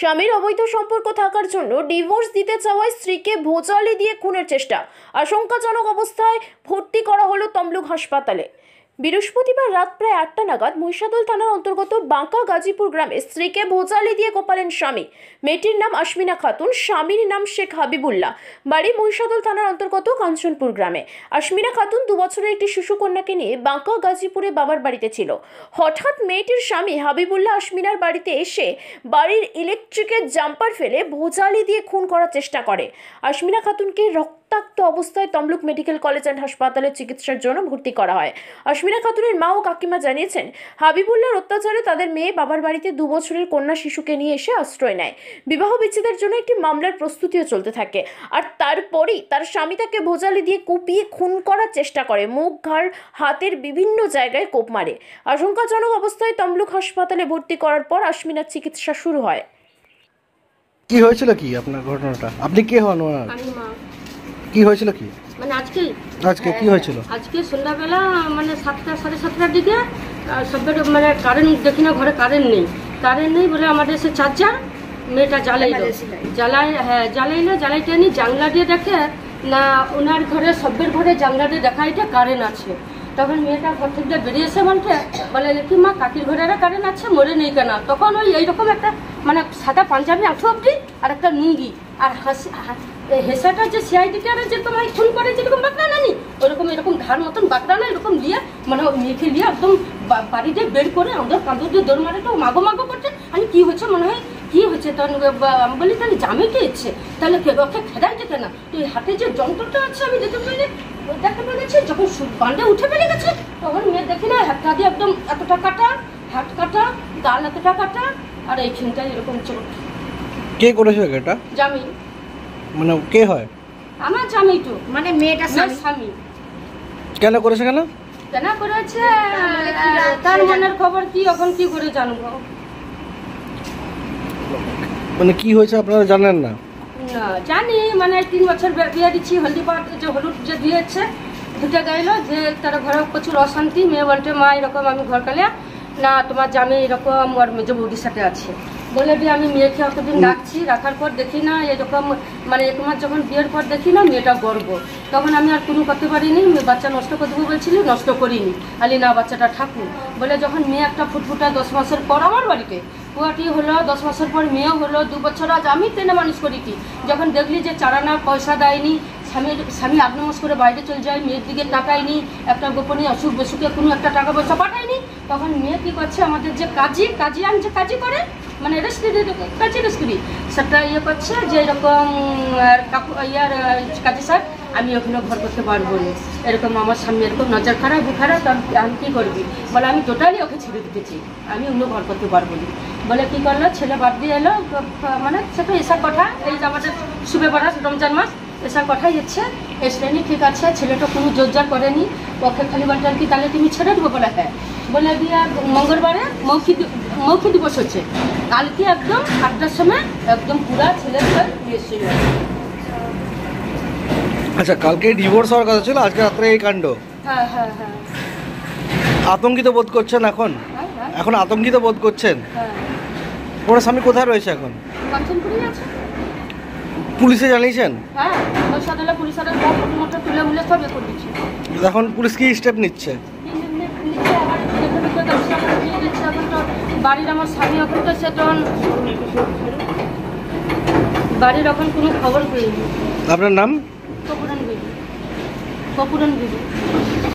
স্বামীর অবৈধ সম্পর্ক থাকার জন্য ডিভোর্স দিতে চাওয়ায় স্ত্রীকে ভোজালি দিয়ে খুনের চেষ্টা, আশঙ্কাজনক অবস্থায় ভর্তি করা হলো তমলুক হাসপাতালে। বৃহস্পতিবার রাত প্রায় 8টা নাগাদ মহিষাদল থানার অন্তর্গত বাঁকা গাজীপুর গ্রামে স্ত্রীকে ভোজালি দিয়ে কোপালেন স্বামী। মেয়েটির নাম আশমিনা খাতুন, স্বামীর নাম শেখ হাবিবুল্লাহ, বাড়ি মহিষাদল থানার অন্তর্গত কাঞ্চনপুর গ্রামে। আশমিনা খাতুন 2 বছরের একটি শিশু কন্যাকে নিয়ে বাঁকা গাজীপুরে বাবার বাড়িতে ছিল। হঠাৎ মেয়েটির স্বামী হাবিবুল্লাহ আশমিনার বাড়িতে এসে বাড়ির ইলেকট্রিকের জাম্পার ফেলে ভোজালি দিয়ে খুন করার চেষ্টা করে। আশমিনা খাতুনকে রক্তাক্ত অবস্থায় তমলুক মেডিকেল কলেজ অ্যান্ড হাসপাতালে চিকিৎসার জন্য ভর্তি করা হয়। আশমিনা খাতুনের মা ও কাকিমা জানিয়েছেন, হাবিবুল্লাহর অত্যাচারে তাদের মেয়ে বাবার বাড়িতে 2 বছরের কন্যা শিশুকে নিয়ে এসে আশ্রয় নেয়। বিবাহ বিচ্ছেদের জন্য একটি মামলার প্রস্তুতিও চলতে থাকে। আর তারপরই তার স্বামী তাকে ভোজালি দিয়ে কুপিয়ে খুন করার চেষ্টা করে। মুখ, ঘাড়, হাতের বিভিন্ন জায়গায় কোপ মারে। আশঙ্কাজনক অবস্থায় তমলুক হাসপাতালে ভর্তি করার পর আশমিনার চিকিৎসা শুরু হয়। কি হয়েছিল কি আপনার ঘটনাটা? আপনি কে হন? আমি মা। কি হয়েছিল কি? মানে আজকে কি হয়েছিল? আজকে সন্ধ্যাবেলা মানে 7টা সাড়ে 7টার দিকে সবের মানে কারেন্ট দেখি না, ঘরে কারেন্ট নেই বলে আমাদের সে চার্জার মেয়েটা জ্বালাইলো নি জানলা দিয়ে দেখে না ওনার ঘরে সবের ঘরে জানলা দিয়ে দেখা এটা কারেন্ট আছে। তখন মেয়েটা ঘর থেকে বেরিয়েছে বলে কি মা কাকির ঘরে কারেন্ট আছে, মরে নেই কেন? তখন ওই এইরকম একটা মানে সাদা পাঞ্জাবি আঁঠু অব্দি আর একটা লুঙ্গি আর হেসাটা যে সিআইডিটারে যে তোমায় খুন করে যেরকম বাঁকড়া নানি ওরকম এরকম ঘাড় মতন বাঁকড়া না এরকম দিয়ে মানে মেয়েকে দিয়ে একদম বাড়িতে বের করে আমাদের কাঁদর দিয়ে দৌড় মারে তো মাগো করছে। আমি কি হয়েছে মনে হয় কি হয়েছে? তখন আমি বলি তাহলে জামে কে ইচ্ছে তাহলে ওকে খেদাইতে কেন? তো এই হাতে যে যন্ত্রটা আছে আমি দেখতে পেরেছি যখন বান্ডে উঠে ফেলে গেছে তখন মেয়ে দেখি না হাতটা দিয়ে একদম এতটা কাটা, হাত কাটা, গাল এতটা কাটা আর এইখানটায় এরকম চোট। কে করেছে এটা? জামি। মানে কে হয়? আমার জামাই তো মানে মেয়েটা স্বামী। কেন করেছে? কেন করেছে তার মনের খবর কি এখন কি করে জানবো? মানে কি হয়েছে আপনারা জানেন না? না জানি, মানে 3 বছর বিয়ে দিচ্ছি, হলুদ যে দিয়েছে দুটা গাইলো যে তার ঘরে প্রচুর অশান্তি। মেয়ে বলছে মা এরকম আমি ঘর কালে না তোমার জামাই এরকম ওর মেজ বৌদির সাথে আছে বলে দিয়ে আমি মেয়েকে অতদিন রাখার পর দেখি না এরকম মানে 1 মাস যখন বিয়ের পর দেখি না মেয়েটা গর্ব। তখন আমি আর কোনো করতে পারিনি, বাচ্চা নষ্ট করে দেবো বলছিলি, নষ্ট করিনি, আলি না বাচ্চাটা ঠাকুর বলে যখন মেয়ে একটা ফুটফুটা 10 মাসের পর আমার বাড়িতে পুয়াটি হলো, 10 মাসের পর মেয়েও হলো, 2 বছর আজ আমি টেনে মানুষ করিটি। যখন দেখলি যে 4 আনা পয়সা দেয়নি, স্বামী 8 মাস করে বাইরে চলে যায়, মেয়ের দিকে তাকায়নি, একটা গোপনে অসুখ বেসুখে কোনো একটা টাকা পয়সা পাঠায়নি। তখন মেয়ে কী করছে আমাদের যে কাজিয়ান যে কাজই করে মানে রেস্টুরি সেটা ইয়ে করছে যে এরকম কাজী স্যার আমি ওখানে ঘর করতে পারবো না, এরকম আমার সামনে এরকম নজর খারাপ তখন আমি কী করবি? বলে আমি টোটালি ওকে ছেড়ে দিতেছি, আমি অন্য ঘর করতে পারবো না। বলে কী করলো, ছেলে বাদ দিয়ে এলো, মানে সেটা এসার কথা এই যে আমাদের শুভে পড়া রমজান মাস এসার কথাই হচ্ছে এই শ্রেণী ঠিক আছে, ছেলেটা কোনো জোরজার করেনি, ওকে খালি বলতে কি তাহলে তুমি ছেড়ে দেবো? বলে হ্যাঁ। বলে দিয়ে মঙ্গলবারে মৌখিক দিবস হচ্ছে, কালকে একদম 8টার সময় একদম পুরা ছেলের বিয়ে ছিল। আচ্ছা, কালকে ডিভোর্স হওয়ার কথা ছিল, আজকে রাত্রে এই কাণ্ড। হ্যাঁ। আতঙ্কিত বোধ করছেন এখন? এখন আতঙ্কিত বোধ করছেন? হ্যাঁ। ওনার স্বামী কোথায় রয়েছে এখন? কাঞ্চনপুরেই আছে। পুলিশে জানিয়েছেন? হ্যাঁ, পুলিশের ফটো তুলে মুলে সব এ করে দিচ্ছে। এখন পুলিশ কি স্টেপ নিচ্ছে? বাড়ির আমার স্বামী এখন তো সেজন বাড়ির এখন কোনো খবর পেয়েনি। আপনার নাম? কপুরান বিবি।